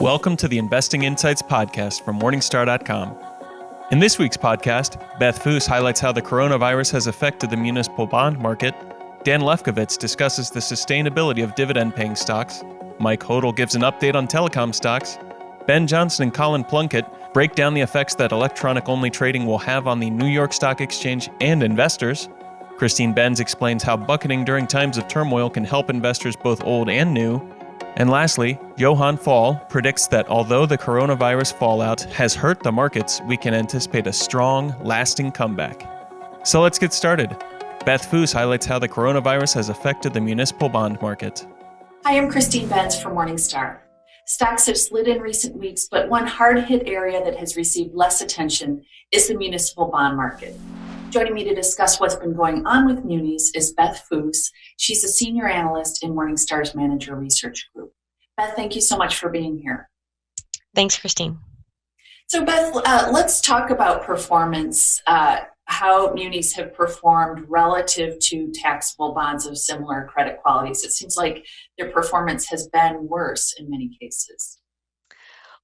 Welcome to the Investing Insights podcast from Morningstar.com. In this week's podcast, Beth Foose highlights how the coronavirus has affected the municipal bond market. Dan Lefkowitz discusses the sustainability of dividend-paying stocks. Mike Hodel gives an update on telecom stocks. Ben Johnson and Colin Plunkett break down the effects that electronic-only trading will have on the New York Stock Exchange and investors. Christine Benz explains how bucketing during times of turmoil can help investors both old and new. And lastly, Johan Fall predicts that although the coronavirus fallout has hurt the markets, we can anticipate a strong, lasting comeback. So let's get started. Beth Foose highlights how the coronavirus has affected the municipal bond market. Hi, I'm Christine Benz from Morningstar. Stocks have slid in recent weeks, but one hard-hit area that has received less attention is the municipal bond market. Joining me to discuss what's been going on with munis is Beth Foose. She's a senior analyst in Morningstar's Manager Research Group. Beth, thank you so much for being here. Thanks, Christine. So Beth, let's talk about performance, how munis have performed relative to taxable bonds of similar credit qualities. It seems like their performance has been worse in many cases.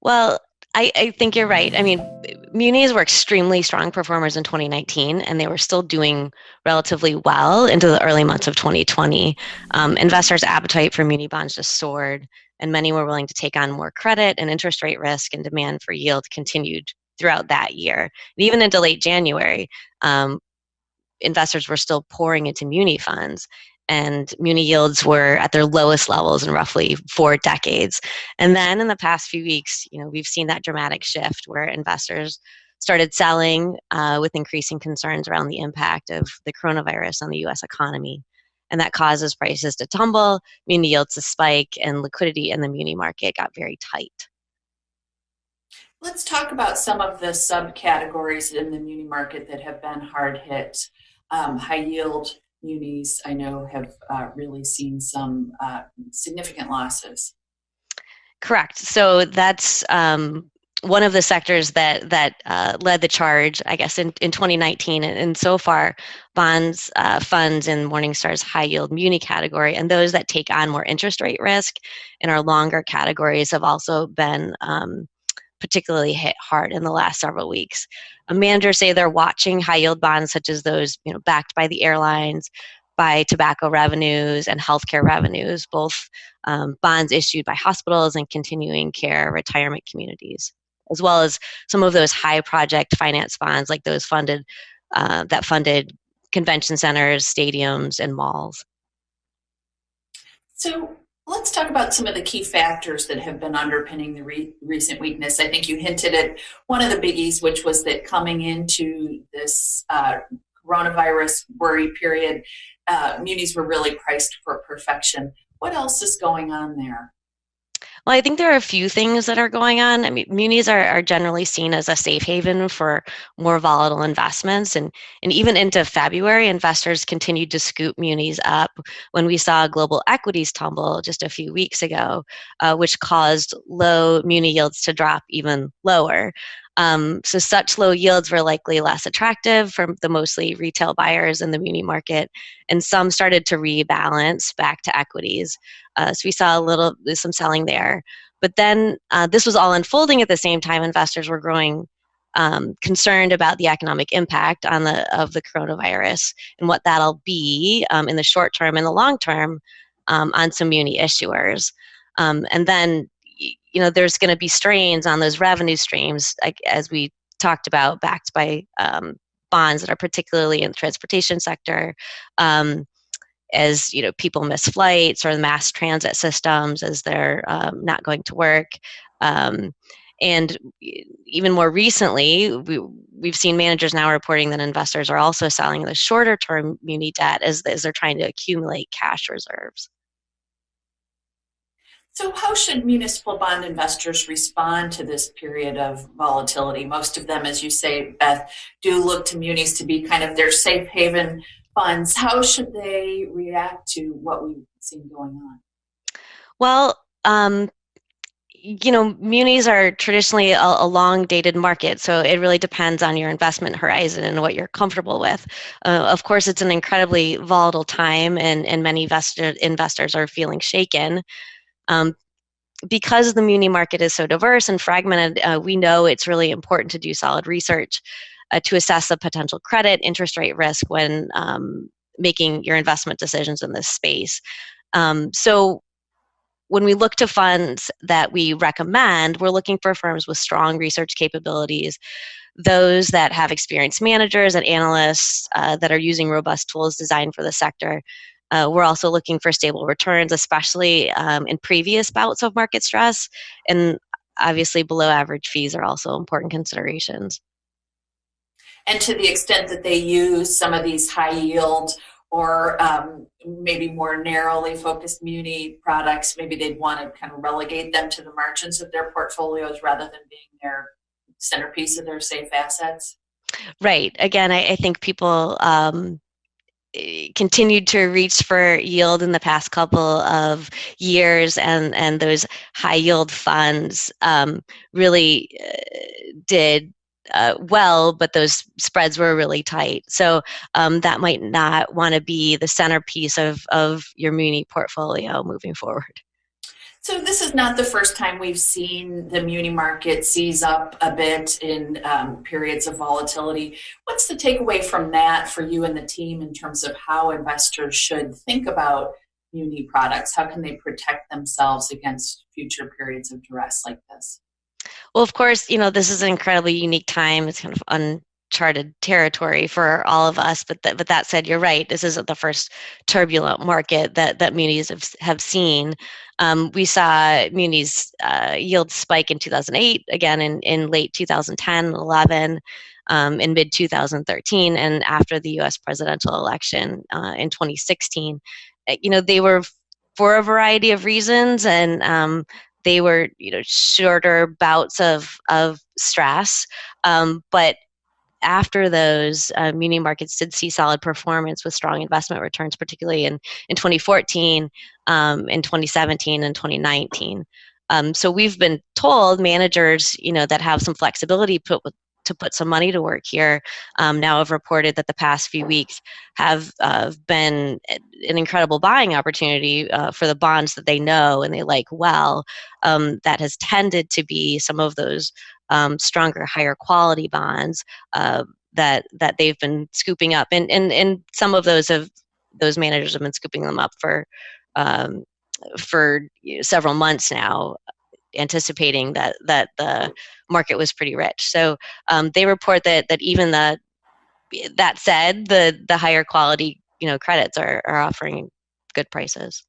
Well, I think you're right. I mean, munis were extremely strong performers in 2019, and they were still doing relatively well into the early months of 2020. Investors' appetite for muni bonds just soared, and many were willing to take on more credit and interest rate risk, and demand for yield continued throughout that year. And even into late January, investors were still pouring into muni funds, and muni yields were at their lowest levels in roughly 4 decades. And then in the past few weeks, we've seen that dramatic shift where investors started selling with increasing concerns around the impact of the coronavirus on the U.S. economy. And that causes prices to tumble, muni yields to spike, and liquidity in the muni market got very tight. Let's talk about some of the subcategories in the muni market that have been hard hit. High yield munis, I know, have really seen some significant losses. Correct. So that's one of the sectors that led the charge, I guess, in 2019. And so far, bonds, funds in Morningstar's high yield muni category, and those that take on more interest rate risk in our longer categories have also been particularly hit hard in the last several weeks. Managers say they're watching high yield bonds such as those backed by the airlines, by tobacco revenues and healthcare revenues, both bonds issued by hospitals and continuing care retirement communities, as well as some of those high project finance bonds like those that funded convention centers, stadiums, and malls. So let's talk about some of the key factors that have been underpinning the recent weakness. I think you hinted at one of the biggies, which was that coming into this coronavirus worry period, munis were really priced for perfection. What else is going on there? Well, I think there are a few things that are going on. I mean, munis are generally seen as a safe haven for more volatile investments. And even into February, investors continued to scoop munis up when we saw global equities tumble just a few weeks ago, which caused low muni yields to drop even lower. So such low yields were likely less attractive for the mostly retail buyers in the muni market, and some started to rebalance back to equities. So we saw some selling there. But then this was all unfolding at the same time. Investors were growing concerned about the economic impact of the coronavirus and what that'll be in the short term and the long term on some muni issuers. And then there's going to be strains on those revenue streams, as we talked about, backed by bonds that are particularly in the transportation sector. As people miss flights or mass transit systems as they're not going to work. And even more recently, we've seen managers now reporting that investors are also selling the shorter term muni debt as they're trying to accumulate cash reserves. So how should municipal bond investors respond to this period of volatility? Most of them, as you say, Beth, do look to munis to be kind of their safe haven funds. How should they react to what we've seen going on? Well, munis are traditionally a long-dated market, so it really depends on your investment horizon and what you're comfortable with. Of course, it's an incredibly volatile time, and many investors are feeling shaken. because the muni market is so diverse and fragmented, we know it's really important to do solid research to assess the potential credit, interest rate risk when making your investment decisions in this space. So when we look to funds that we recommend, we're looking for firms with strong research capabilities, those that have experienced managers and analysts that are using robust tools designed for the sector. We're also looking for stable returns, especially in previous bouts of market stress. And obviously, below average fees are also important considerations. And to the extent that they use some of these high yield or maybe more narrowly focused muni products, maybe they'd want to kind of relegate them to the margins of their portfolios rather than being their centerpiece of their safe assets. Right. Again, I think people continued to reach for yield in the past couple of years, and those high yield funds really did well, but those spreads were really tight. So that might not want to be the centerpiece of your muni portfolio moving forward. So this is not the first time we've seen the muni market seize up a bit in periods of volatility. What's the takeaway from that for you and the team in terms of how investors should think about muni products? How can they protect themselves against future periods of duress like this? Well, of course, this is an incredibly unique time. It's kind of uncharted territory for all of us. But that said, you're right. This isn't the first turbulent market that munis have seen. We saw munis yield spike in 2008, again in late 2010, 11, in mid 2013, and after the U.S. presidential election in 2016. They were for a variety of reasons, and they were, shorter bouts of stress, but after those, muni markets did see solid performance with strong investment returns, particularly in 2014, in 2017, and 2019. So we've been told managers, that have some flexibility to put some money to work here, now have reported that the past few weeks have been an incredible buying opportunity for the bonds that they know and they like well. That has tended to be some of those stronger, higher quality bonds that they've been scooping up, and some of those managers have been scooping them up for several months now, anticipating that the market was pretty rich. So they report that even that said, the higher quality credits are offering good prices.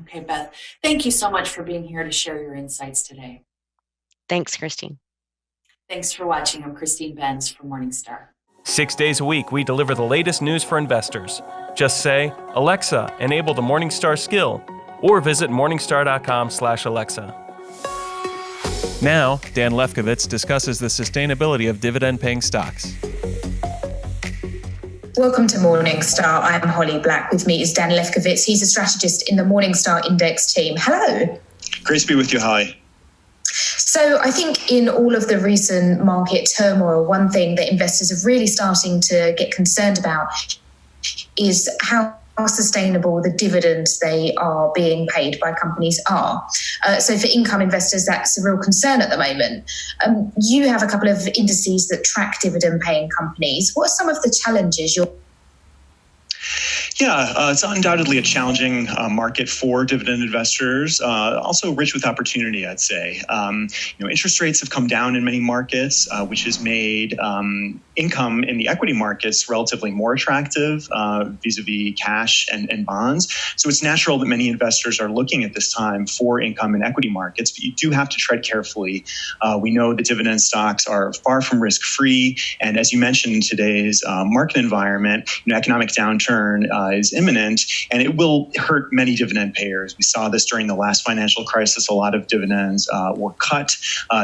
Okay, Beth, thank you so much for being here to share your insights today. Thanks, Christine. Thanks for watching. I'm Christine Benz from Morningstar. 6 days a week, we deliver the latest news for investors. Just say, Alexa, enable the Morningstar skill, or visit morningstar.com/Alexa. Now, Dan Lefkowitz discusses the sustainability of dividend-paying stocks. Welcome to Morningstar. I'm Holly Black. With me is Dan Lefkowitz. He's a strategist in the Morningstar Index team. Hello. Great to be with you, Holly. So I think in all of the recent market turmoil, one thing that investors are really starting to get concerned about is how sustainable the dividends they are being paid by companies are. So for income investors, that's a real concern at the moment. You have a couple of indices that track dividend-paying companies. What are some of the challenges you're... Yeah, it's undoubtedly a challenging market for dividend investors, also rich with opportunity, I'd say. Interest rates have come down in many markets, which has made income in the equity markets relatively more attractive vis-a-vis cash and bonds. So it's natural that many investors are looking at this time for income in equity markets, but you do have to tread carefully. We know that dividend stocks are far from risk-free, and as you mentioned in today's market environment, economic downturn is imminent, and it will hurt many dividend payers. We saw this during the last financial crisis. A lot of dividends were cut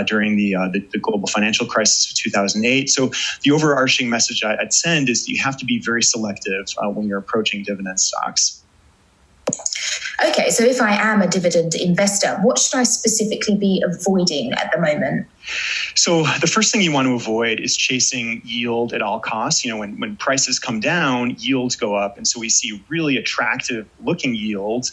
during the global financial crisis of 2008. So the overarching message I'd send is that you have to be very selective when you're approaching dividend stocks. Okay, so if I am a dividend investor, what should I specifically be avoiding at the moment? So the first thing you want to avoid is chasing yield at all costs. When prices come down, yields go up. And so we see really attractive looking yields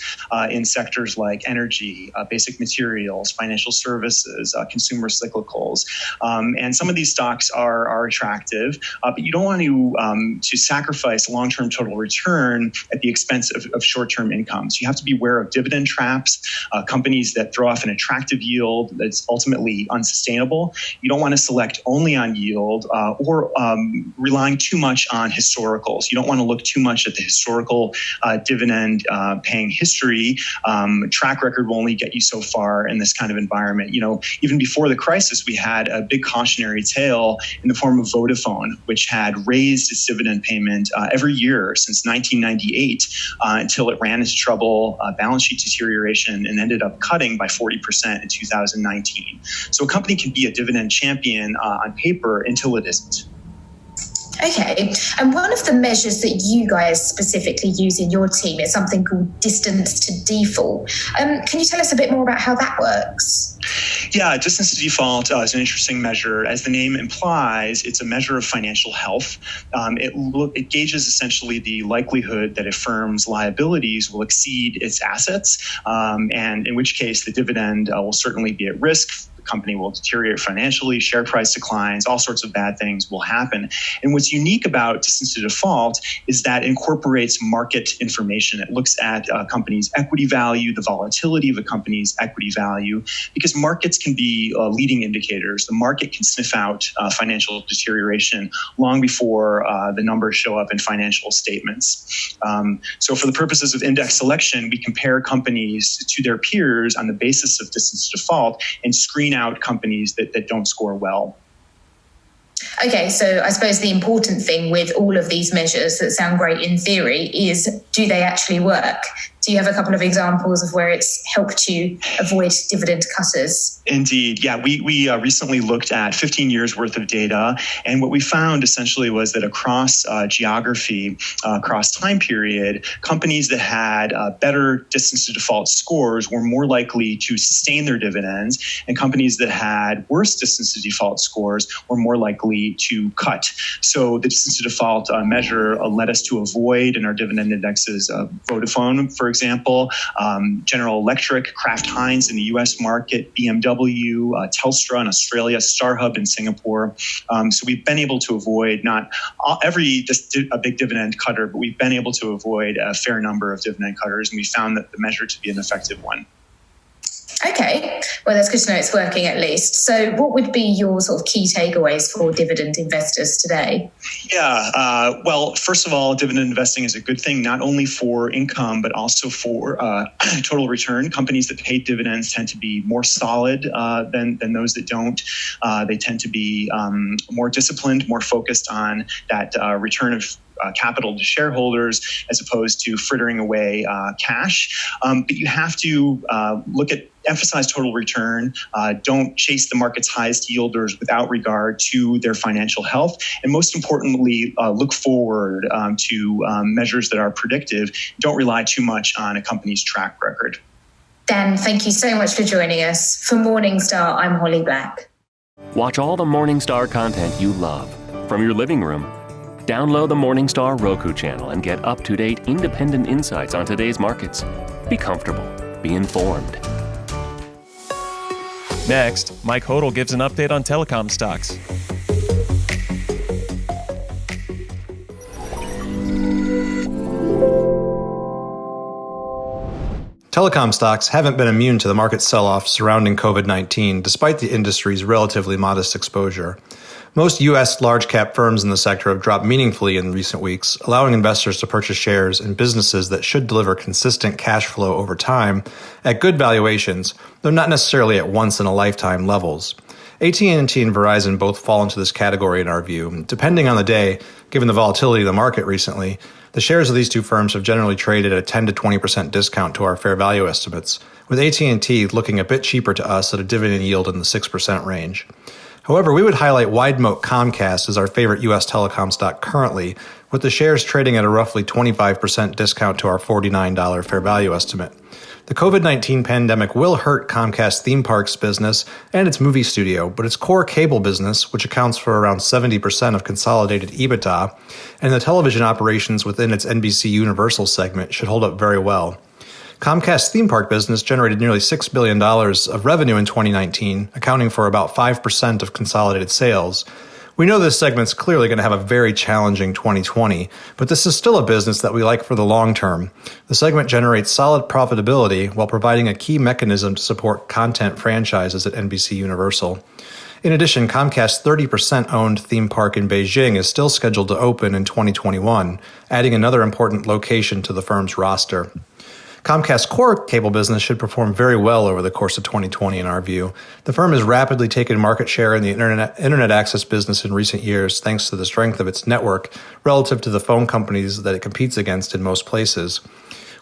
in sectors like energy, basic materials, financial services, consumer cyclicals. And some of these stocks are attractive, but you don't want to sacrifice long-term total return at the expense of short-term incomes. You have to be aware of dividend traps, companies that throw off an attractive yield that's ultimately unsustainable. You don't want to select only on yield or relying too much on historicals. You don't want to look too much at the historical dividend paying history. Track record will only get you so far in this kind of environment. Even before the crisis, we had a big cautionary tale in the form of Vodafone, which had raised its dividend payment every year since 1998 until it ran into trouble, balance sheet deterioration, and ended up cutting by 40% in 2019. So a company can be a dividend champion on paper until it isn't. Okay, and one of the measures that you guys specifically use in your team is something called distance to default. Can you tell us a bit more about how that works? Yeah, distance to default is an interesting measure. As the name implies, it's a measure of financial health. It gauges essentially the likelihood that a firm's liabilities will exceed its assets, and in which case the dividend will certainly be at risk. The company will deteriorate financially, share price declines, all sorts of bad things will happen. And what's unique about distance to default is that it incorporates market information. It looks at a company's equity value, the volatility of a company's equity value, because markets can be leading indicators. The market can sniff out financial deterioration long before the numbers show up in financial statements. So for the purposes of index selection, we compare companies to their peers on the basis of distance to default and screen out companies that don't score well. Okay, so I suppose the important thing with all of these measures that sound great in theory is, do they actually work? Do you have a couple of examples of where it's helped you avoid dividend cutters? Indeed. Yeah, we recently looked at 15 years worth of data. And what we found essentially was that across geography, across time period, companies that had better distance to default scores were more likely to sustain their dividends. And companies that had worse distance to default scores were more likely to cut. So the distance to default measure led us to avoid in our dividend indexes Vodafone, for example, General Electric, Kraft Heinz in the U.S. market, BMW, Telstra in Australia, StarHub in Singapore. So we've been able to avoid not a big dividend cutter, but we've been able to avoid a fair number of dividend cutters, and we found that the measure to be an effective one. Okay, well, that's good to know it's working at least. So what would be your sort of key takeaways for dividend investors today? Yeah, well, first of all, dividend investing is a good thing, not only for income, but also for total return. Companies that pay dividends tend to be more solid than those that don't. They tend to be more disciplined, more focused on that return of capital to shareholders as opposed to frittering away cash. But you have to emphasize total return. Don't chase the market's highest yielders without regard to their financial health. And most importantly, look forward to measures that are predictive. Don't rely too much on a company's track record. Dan, thank you so much for joining us. For Morningstar, I'm Holly Black. Watch all the Morningstar content you love from your living room. Download the Morningstar Roku channel and get up-to-date independent insights on today's markets. Be comfortable. Be informed. Next, Mike Hodel gives an update on telecom stocks. Telecom stocks haven't been immune to the market sell-off surrounding COVID-19, despite the industry's relatively modest exposure. Most U.S. large-cap firms in the sector have dropped meaningfully in recent weeks, allowing investors to purchase shares in businesses that should deliver consistent cash flow over time at good valuations, though not necessarily at once-in-a-lifetime levels. AT&T and Verizon both fall into this category in our view. Depending on the day, given the volatility of the market recently, the shares of these two firms have generally traded at a 10 to 20% discount to our fair value estimates, with AT&T looking a bit cheaper to us at a dividend yield in the 6% range. However, we would highlight wide moat Comcast as our favorite U.S. telecom stock currently, with the shares trading at a roughly 25% discount to our $49 fair value estimate. The COVID-19 pandemic will hurt Comcast theme parks business and its movie studio, but its core cable business, which accounts for around 70% of consolidated EBITDA, and the television operations within its NBC Universal segment should hold up very well. Comcast's theme park business generated nearly $6 billion of revenue in 2019, accounting for about 5% of consolidated sales. We know this segment's clearly going to have a very challenging 2020, but this is still a business that we like for the long term. The segment generates solid profitability while providing a key mechanism to support content franchises at NBC Universal. In addition, Comcast's 30% owned theme park in Beijing is still scheduled to open in 2021, adding another important location to the firm's roster. Comcast's core cable business should perform very well over the course of 2020 in our view. The firm has rapidly taken market share in the internet access business in recent years thanks to the strength of its network relative to the phone companies that it competes against in most places.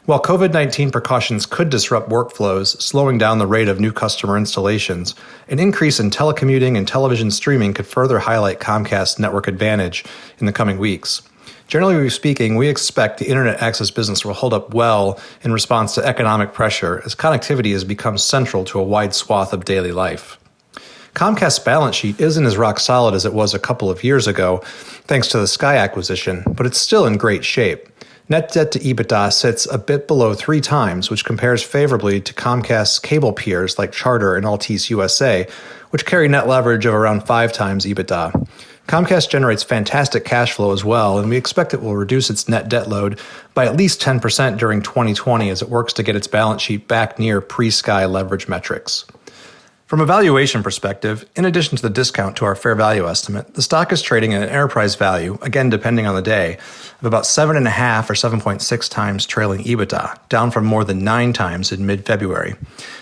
While COVID-19 precautions could disrupt workflows, slowing down the rate of new customer installations, an increase in telecommuting and television streaming could further highlight Comcast's network advantage in the coming weeks. Generally speaking, we expect the internet access business will hold up well in response to economic pressure as connectivity has become central to a wide swath of daily life. Comcast's balance sheet isn't as rock solid as it was a couple of years ago, thanks to the Sky acquisition, but it's still in great shape. Net debt to EBITDA sits a bit below 3 times, which compares favorably to Comcast's cable peers like Charter and Altice USA, which carry net leverage of around 5 times EBITDA. Comcast generates fantastic cash flow as well, and we expect it will reduce its net debt load by at least 10% during 2020 as it works to get its balance sheet back near pre-Sky leverage metrics. From a valuation perspective, in addition to the discount to our fair value estimate, the stock is trading at an enterprise value, again depending on the day, of about 7.5 or 7.6 times trailing EBITDA, down from more than 9 times in mid-February.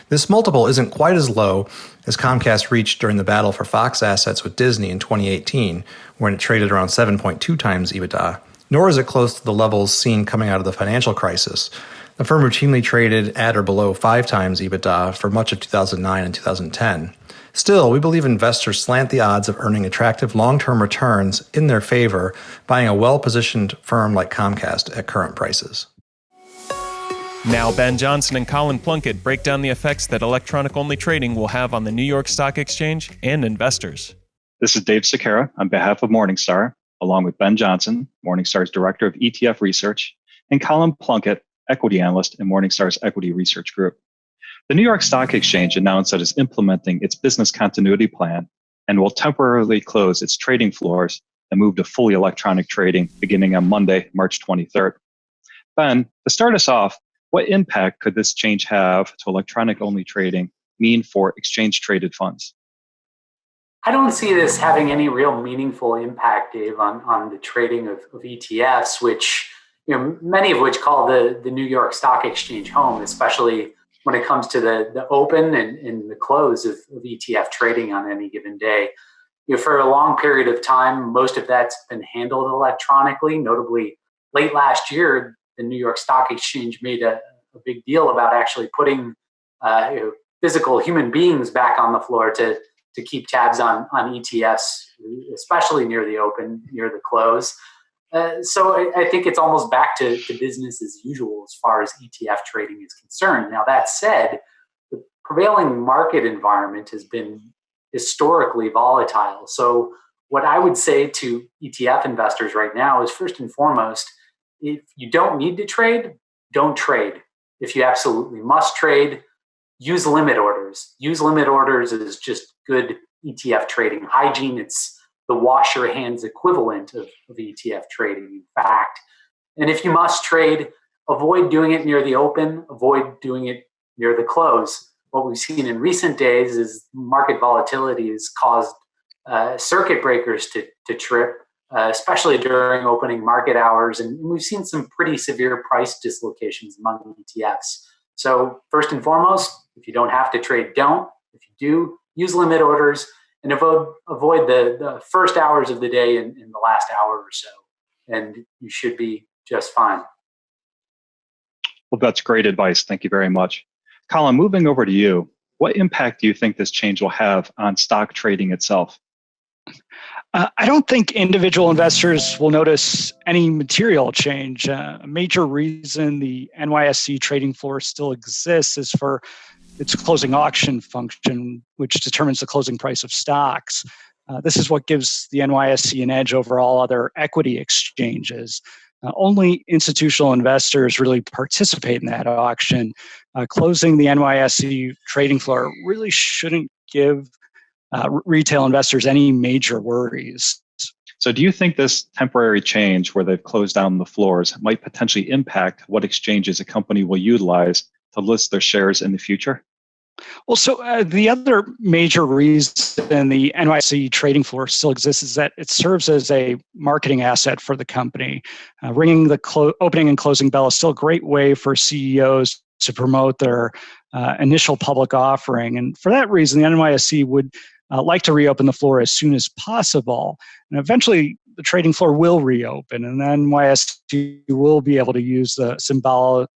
This multiple isn't quite as low as Comcast reached during the battle for Fox assets with Disney in 2018, when it traded around 7.2 times EBITDA, nor is it close to the levels seen coming out of the financial crisis. The firm routinely traded at or below 5 times EBITDA for much of 2009 and 2010. Still, we believe investors slant the odds of earning attractive long-term returns in their favor buying a well-positioned firm like Comcast at current prices. Now Ben Johnson and Colin Plunkett break down the effects that electronic-only trading will have on the New York Stock Exchange and investors. This is Dave Sekera on behalf of Morningstar, along with Ben Johnson, Morningstar's Director of ETF Research, and Colin Plunkett, Equity Analyst in Morningstar's Equity Research Group. The New York Stock Exchange announced that it's implementing its business continuity plan and will temporarily close its trading floors and move to fully electronic trading beginning on Monday, March 23rd. Ben, to start us off, what impact could this change have to electronic-only trading mean for exchange-traded funds? I don't see this having any real meaningful impact, Dave, on the trading of ETFs, which many of which call the New York Stock Exchange home, especially when it comes to the open and the close of ETF trading on any given day. For a long period of time, most of that's been handled electronically. Notably, late last year, the New York Stock Exchange made a big deal about actually putting physical human beings back on the floor to keep tabs on ETFs, especially near the open, near the close. So I think it's almost back to business as usual as far as ETF trading is concerned. Now, that said, the prevailing market environment has been historically volatile. So what I would say to ETF investors right now is, first and foremost, if you don't need to trade, don't trade. If you absolutely must trade, use limit orders. Use limit orders is just good ETF trading hygiene. It's the wash your hands equivalent of ETF trading, in fact. And if you must trade, avoid doing it near the open, avoid doing it near the close. What we've seen in recent days is market volatility has caused circuit breakers to trip, especially during opening market hours. And we've seen some pretty severe price dislocations among ETFs. So first and foremost, if you don't have to trade, don't. If you do, use limit orders and avoid the first hours of the day and the last hour or so. And you should be just fine. Well, that's great advice. Thank you very much. Colin, moving over to you, what impact do you think this change will have on stock trading itself? I don't think individual investors will notice any material change. A major reason the NYSE trading floor still exists is for its closing auction function, which determines the closing price of stocks. This is what gives the NYSE an edge over all other equity exchanges. Only institutional investors really participate in that auction. Closing the NYSE trading floor really shouldn't give retail investors any major worries. So do you think this temporary change where they've closed down the floors might potentially impact what exchanges a company will utilize to list their shares in the future? Well, so the other major reason the NYSE trading floor still exists is that it serves as a marketing asset for the company. Ringing the opening and closing bell is still a great way for CEOs to promote their initial public offering. And for that reason, the NYSE would like to reopen the floor as soon as possible. And eventually, the trading floor will reopen, and then NYSE will be able to use the symbolic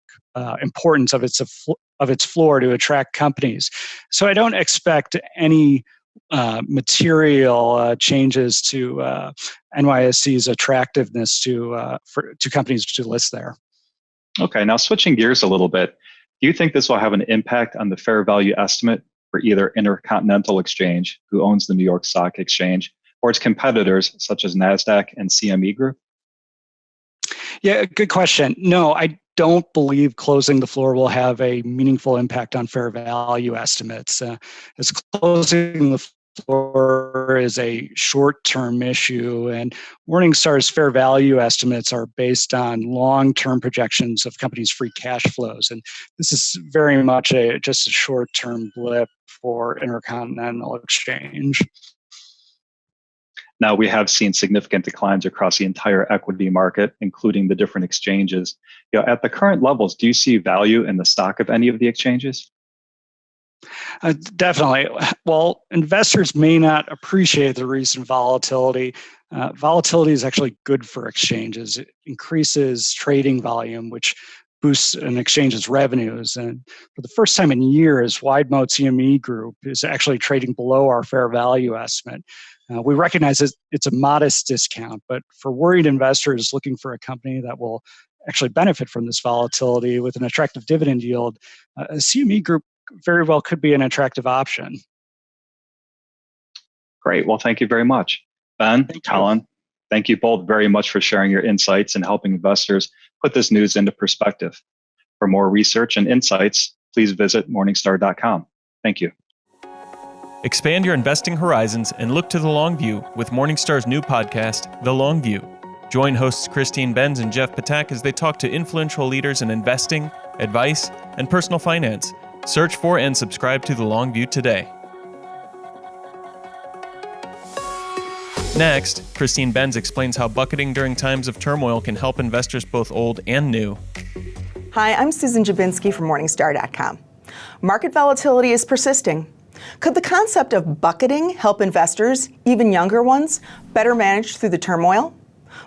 importance of its floor to attract companies. So I don't expect any material changes to NYSE's attractiveness to companies to list there. Okay, now switching gears a little bit, do you think this will have an impact on the fair value estimate for either Intercontinental Exchange, who owns the New York Stock Exchange, or its competitors such as NASDAQ and CME Group? Yeah, good question. No, I don't believe closing the floor will have a meaningful impact on fair value estimates. As closing the floor is a short-term issue, and Morningstar's fair value estimates are based on long-term projections of companies' free cash flows. And this is very much just a short-term blip for Intercontinental Exchange. Now, we have seen significant declines across the entire equity market, including the different exchanges. At the current levels, do you see value in the stock of any of the exchanges? Definitely. Well, investors may not appreciate the recent volatility. Volatility is actually good for exchanges. It increases trading volume, which boosts an exchange's revenues. And for the first time in years, Wide Moat CME Group is actually trading below our fair value estimate. We recognize it's a modest discount, but for worried investors looking for a company that will actually benefit from this volatility with an attractive dividend yield, a CME Group very well could be an attractive option. Great. Well, thank you very much. Ben, Colin, thank you both very much for sharing your insights and helping investors put this news into perspective. For more research and insights, please visit Morningstar.com. Thank you. Expand your investing horizons and look to the long view with Morningstar's new podcast, The Long View. Join hosts Christine Benz and Jeff Patak as they talk to influential leaders in investing, advice, and personal finance. Search for and subscribe to The Long View today. Next, Christine Benz explains how bucketing during times of turmoil can help investors both old and new. Hi, I'm Susan Jabinski from Morningstar.com. Market volatility is persisting. Could the concept of bucketing help investors, even younger ones, better manage through the turmoil?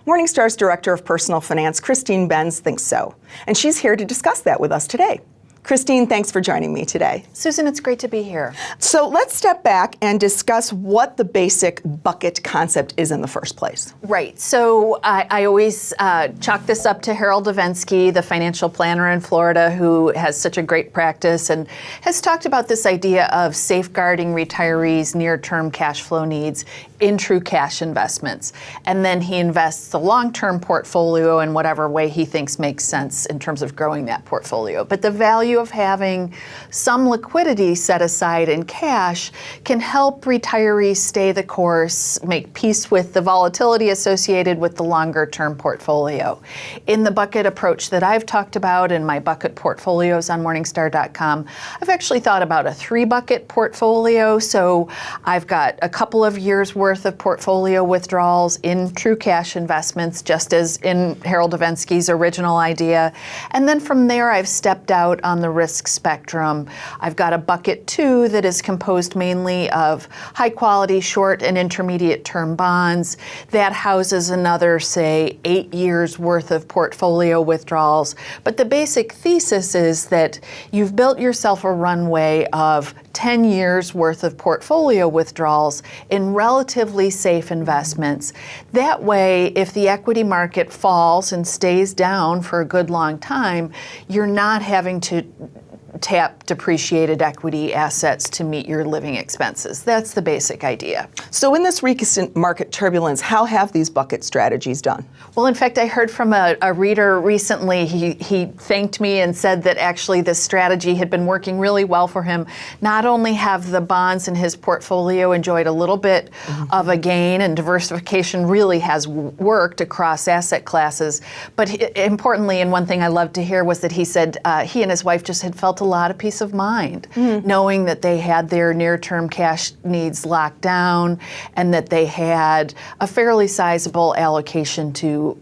Morningstar's Director of Personal Finance, Christine Benz, thinks so, and she's here to discuss that with us today. Christine, thanks for joining me today. Susan, it's great to be here. So let's step back and discuss what the basic bucket concept is in the first place. Right. So I always chalk this up to Harold Avensky, the financial planner in Florida, who has such a great practice and has talked about this idea of safeguarding retirees' near-term cash flow needs in true cash investments. And then he invests the long-term portfolio in whatever way he thinks makes sense in terms of growing that portfolio. But the value of having some liquidity set aside in cash can help retirees stay the course, make peace with the volatility associated with the longer-term portfolio. In the bucket approach that I've talked about in my bucket portfolios on Morningstar.com, I've actually thought about a 3-bucket portfolio. So I've got a couple of years worth of portfolio withdrawals in true cash investments, just as in Harold Avensky's original idea. And then from there, I've stepped out on down the risk spectrum. I've got a bucket 2 that is composed mainly of high quality short and intermediate term bonds. That houses another, say, 8 years worth of portfolio withdrawals. But the basic thesis is that you've built yourself a runway of 10 years worth of portfolio withdrawals in relatively safe investments. That way, if the equity market falls and stays down for a good long time, you're not having to tap depreciated equity assets to meet your living expenses. That's the basic idea. So in this recent market turbulence, how have these bucket strategies done? Well, in fact, I heard from a reader recently. He thanked me and said that actually this strategy had been working really well for him. Not only have the bonds in his portfolio enjoyed a little bit of a gain, and diversification really has worked across asset classes, but importantly, and one thing I loved to hear was that he said he and his wife just had felt a lot of peace of mind, knowing that they had their near-term cash needs locked down and that they had a fairly sizable allocation to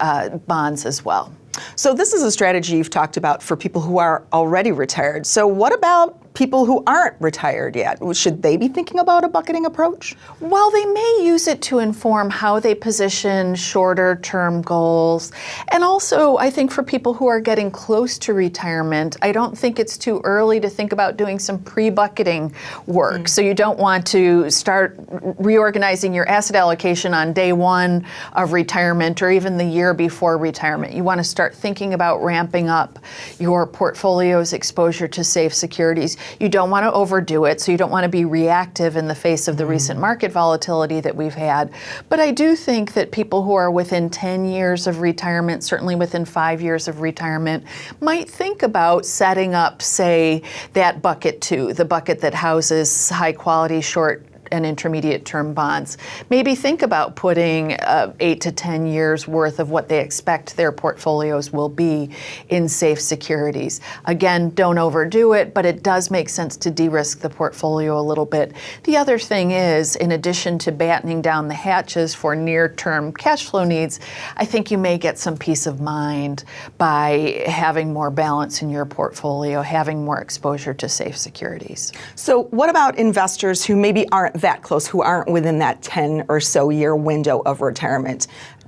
bonds as well. So this is a strategy you've talked about for people who are already retired. So what about people who aren't retired yet? Should they be thinking about a bucketing approach? Well, they may use it to inform how they position shorter term goals. And also, I think for people who are getting close to retirement, I don't think it's too early to think about doing some pre-bucketing work. So you don't want to start reorganizing your asset allocation on day one of retirement or even the year before retirement. You want to start thinking about ramping up your portfolio's exposure to safe securities. You don't want to overdo it, so you don't want to be reactive in the face of the recent market volatility that we've had. But I do think that people who are within 10 years of retirement, certainly within 5 years of retirement, might think about setting up, say, that bucket 2, the bucket that houses high quality short and intermediate term bonds. Maybe think about putting 8 to 10 years worth of what they expect their portfolios will be in safe securities. Again, don't overdo it, but it does make sense to de-risk the portfolio a little bit. The other thing is, in addition to battening down the hatches for near-term cash flow needs, I think you may get some peace of mind by having more balance in your portfolio, having more exposure to safe securities. So what about investors who maybe aren't that close, who aren't within that 10 or so year window of retirement?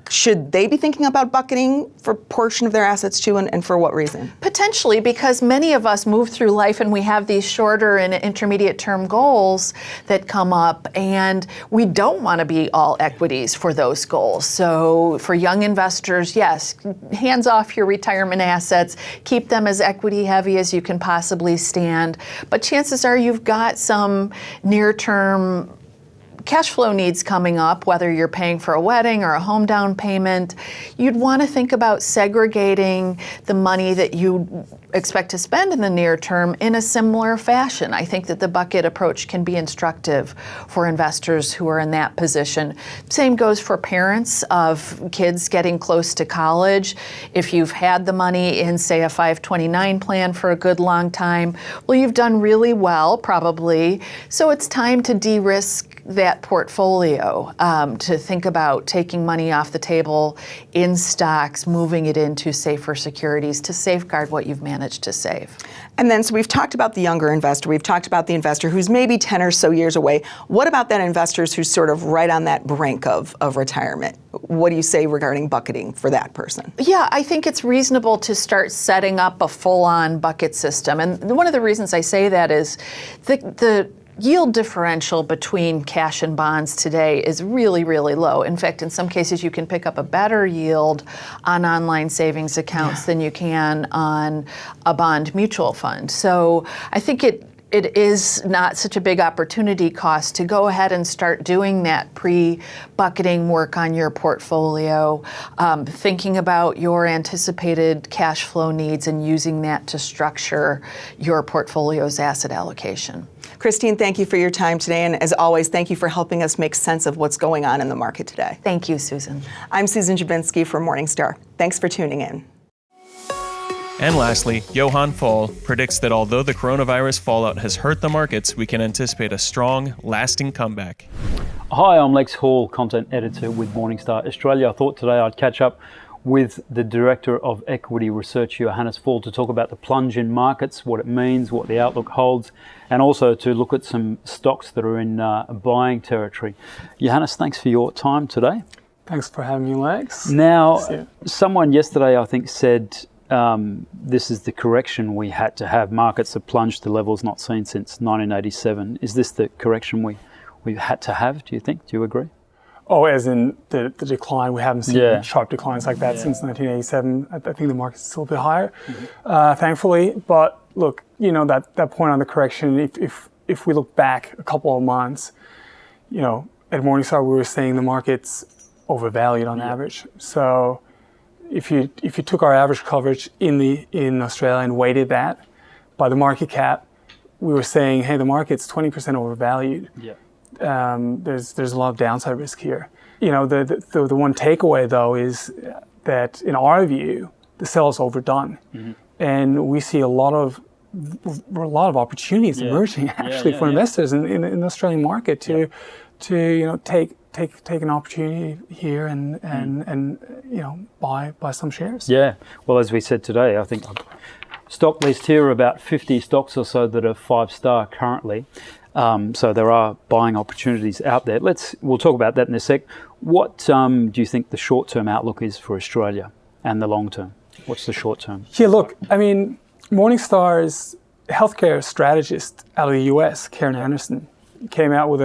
Should they be thinking about bucketing for a portion of their assets too, and for what reason? Potentially, because many of us move through life and we have these shorter and intermediate term goals that come up, and we don't want to be all equities for those goals. So for young investors, yes, hands off your retirement assets, keep them as equity heavy as you can possibly stand. But chances are you've got some near-term cash flow needs coming up, whether you're paying for a wedding or a home down payment. You'd want to think about segregating the money that you expect to spend in the near term in a similar fashion. I think that the bucket approach can be instructive for investors who are in that position. Same goes for parents of kids getting close to college. If you've had the money in, say, a 529 plan for a good long time, well, you've done really well, probably. So it's time to de-risk that portfolio, to think about taking money off the table in stocks, moving it into safer securities to safeguard what you've managed to save. And then, so we've talked about the younger investor, we've talked about the investor who's maybe 10 or so years away. What about that investor who's sort of right on that brink of retirement? What do you say regarding bucketing for that person? Yeah, I think it's reasonable to start setting up a full-on bucket system. And one of the reasons I say that is the yield differential between cash and bonds today is really, really low. In fact, in some cases, you can pick up a better yield on online savings accounts than you can on a bond mutual fund. So I think it is not such a big opportunity cost to go ahead and start doing that pre-bucketing work on your portfolio, thinking about your anticipated cash flow needs and using that to structure your portfolio's asset allocation. Christine, thank you for your time today, and as always, thank you for helping us make sense of what's going on in the market today. Thank you, Susan. I'm Susan Jabinski from Morningstar. Thanks for tuning in. And lastly, Johan Fall predicts that although the coronavirus fallout has hurt the markets, we can anticipate a strong, lasting comeback. Hi, I'm Lex Hall, content editor with Morningstar Australia. I thought today I'd catch up with the Director of Equity Research, Johannes Fall, to talk about the plunge in markets, what it means, what the outlook holds, and also to look at some stocks that are in buying territory. Johannes, thanks for your time today. Thanks for having me, Lex. Now, someone yesterday, I think, said this is the correction we had to have. Markets have plunged to levels not seen since 1987. Is this the correction we had to have, do you think? Do you agree? Oh, as in the decline. We haven't seen sharp declines like that since 1987. I think the market's still a bit higher, thankfully. But look, that point on the correction, if we look back a couple of months, at Morningstar, we were saying the market's overvalued on average. So if you took our average coverage in Australia and weighted that by the market cap, we were saying, hey, the market's 20% overvalued. Yeah. There's a lot of downside risk here. The one takeaway though is that in our view, the sell is overdone, and we see a lot of opportunities emerging for investors in the Australian market to take an opportunity here and buy some shares. Yeah. Well, as we said today, I think stock list here are about 50 stocks or so that are 5-star currently. So there are buying opportunities out there. We'll talk about that in a sec. What do you think the short-term outlook is for Australia and the long-term? What's the short-term? Yeah, look, I mean, Morningstar's healthcare strategist out of the US, Karen Anderson, came out with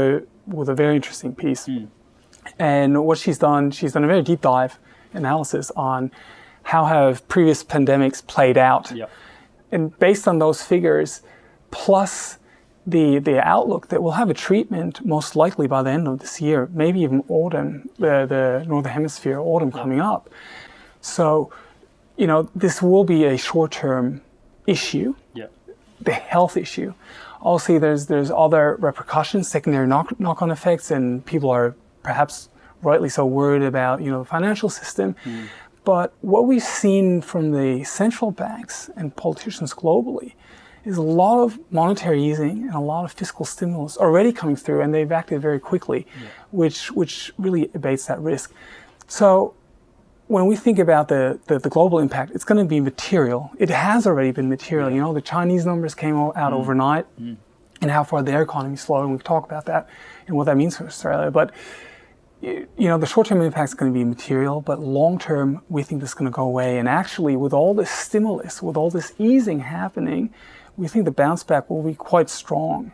a very interesting piece. And what she's done a very deep dive analysis on how have previous pandemics played out. Yep. And based on those figures, plus the outlook that we'll have a treatment most likely by the end of this year, maybe even autumn, the Northern Hemisphere autumn coming up. So, this will be a short-term issue, the health issue. Also, there's other repercussions, secondary knock-on effects, and people are perhaps rightly so worried about, the financial system. But what we've seen from the central banks and politicians globally is a lot of monetary easing and a lot of fiscal stimulus already coming through, and they've acted very quickly, which really abates that risk. So when we think about the global impact, it's going to be material. It has already been material. The Chinese numbers came out overnight and how far their economy slowed, and we can talk about that and what that means for Australia. But the short-term impact is going to be material, but long-term, we think this is going to go away. And actually, with all this stimulus, with all this easing happening, we think the bounce back will be quite strong.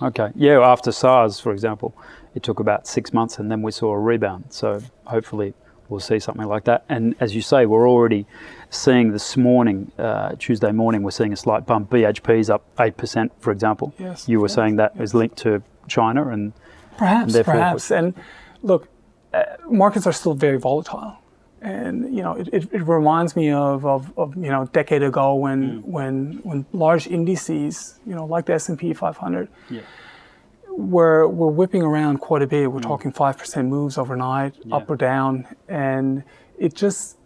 Okay. Yeah, after SARS, for example, it took about 6 months and then we saw a rebound. So hopefully we'll see something like that. And as you say, we're already seeing this morning, Tuesday morning, we're seeing a slight bump. BHP's up 8%, for example. Yes. You were saying that is linked to China and perhaps. And look, markets are still very volatile. And it reminds me of a decade ago when large indices, like the S&P 500, were whipping around quite a bit. We're talking 5% moves overnight, up or down, and it just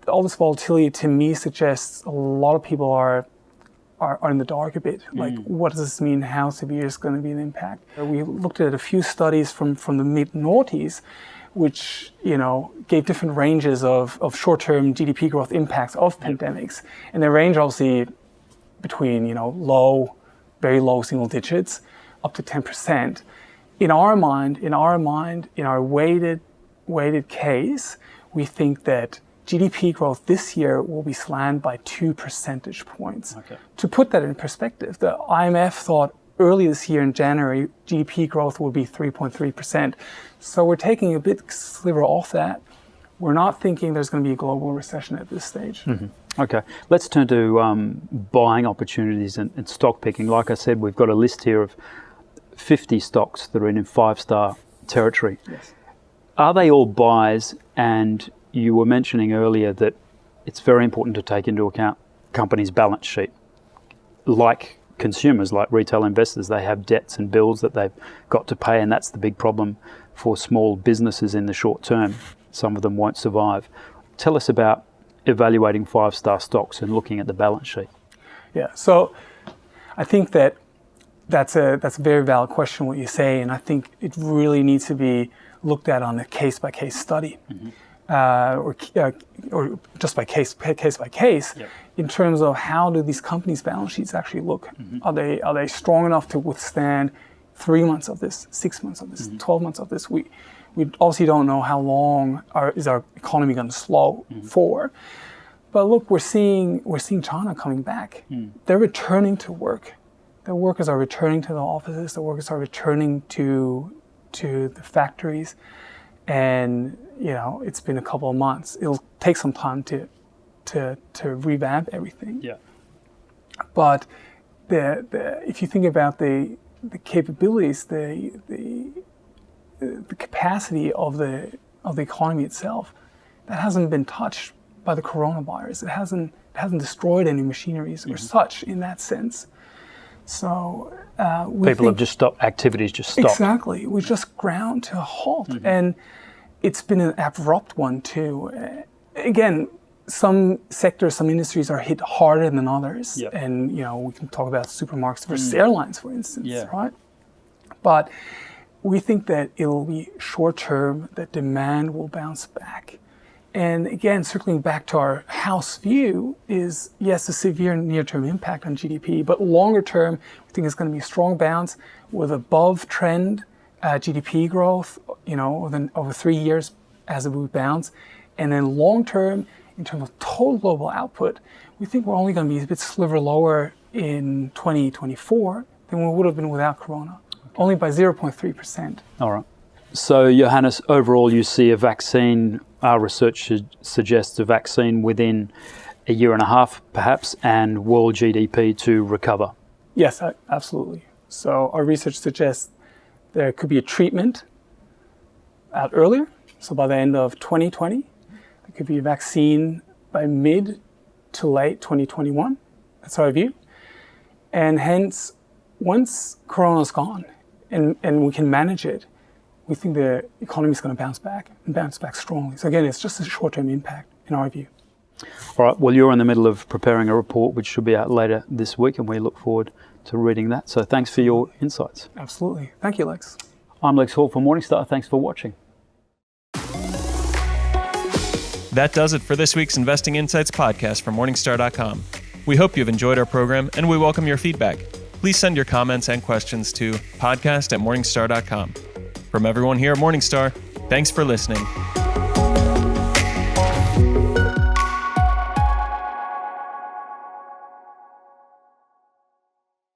all this volatility to me suggests a lot of people are in the dark a bit. Like, what does this mean? How severe is going to be the impact? We looked at a few studies from the mid-noughties, which gave different ranges of short-term GDP growth impacts of pandemics, and they range obviously between very low single digits up to 10%. In our weighted case, we think that GDP growth this year will be slammed by 2 percentage points. Okay. To put that in perspective, the IMF thought early this year in January, GDP growth will be 3.3%. So we're taking a big sliver off that. We're not thinking there's going to be a global recession at this stage. Okay, let's turn to buying opportunities and stock picking. Like I said, we've got a list here of 50 stocks that are in 5-star territory. Yes. Are they all buys? And you were mentioning earlier that it's very important to take into account companies' balance sheet. Like consumers, like retail investors, they have debts and bills that they've got to pay, and that's the big problem for small businesses in the short term. Some of them won't survive. Tell us about evaluating 5-star stocks and looking at the balance sheet. Yeah, so I think that's a very valid question, what you say, and I think it really needs to be looked at on a case-by-case study. or just by case by case, in terms of how do these companies' balance sheets actually look? Are they strong enough to withstand 3 months of this, 6 months of this, 12 months of this? We obviously don't know how long is our economy going to slow for. But look, we're seeing China coming back. They're returning to work. The workers are returning to the offices. The workers are returning to the factories. And it's been a couple of months. It'll take some time to revamp everything. Yeah. But if you think about the capabilities, the capacity of the economy itself, that hasn't been touched by the coronavirus. It hasn't destroyed any machineries or such in that sense. So people have just stopped. Activities just stopped. Exactly. We just ground to a halt, and it's been an abrupt one too. Again, some sectors, some industries are hit harder than others, and we can talk about supermarkets versus airlines, for instance, right? But we think that it'll be short term. That demand will bounce back. And again, circling back to our house view is, yes, a severe near-term impact on GDP, but longer term, we think it's going to be a strong bounce with above-trend GDP growth, over 3 years as it would bounce. And then long term, in terms of total global output, we think we're only going to be a bit sliver lower in 2024 than we would have been without Corona, only by 0.3%. All right. So, Johannes, overall, you see a vaccine. Our research suggests a vaccine within a year and a half, perhaps, and world GDP to recover. Yes, absolutely. So our research suggests there could be a treatment out earlier. So by the end of 2020, there could be a vaccine by mid to late 2021. That's our view. And hence, once Corona's gone and we can manage it, we think the economy is going to bounce back and bounce back strongly. So again, it's just a short-term impact in our view. All right. Well, you're in the middle of preparing a report which should be out later this week, and we look forward to reading that. So thanks for your insights. Absolutely. Thank you, Lex. I'm Lex Hall for Morningstar. Thanks for watching. That does it for this week's Investing Insights podcast from Morningstar.com. We hope you've enjoyed our program, and we welcome your feedback. Please send your comments and questions to podcast@morningstar.com. From everyone here at Morningstar, thanks for listening.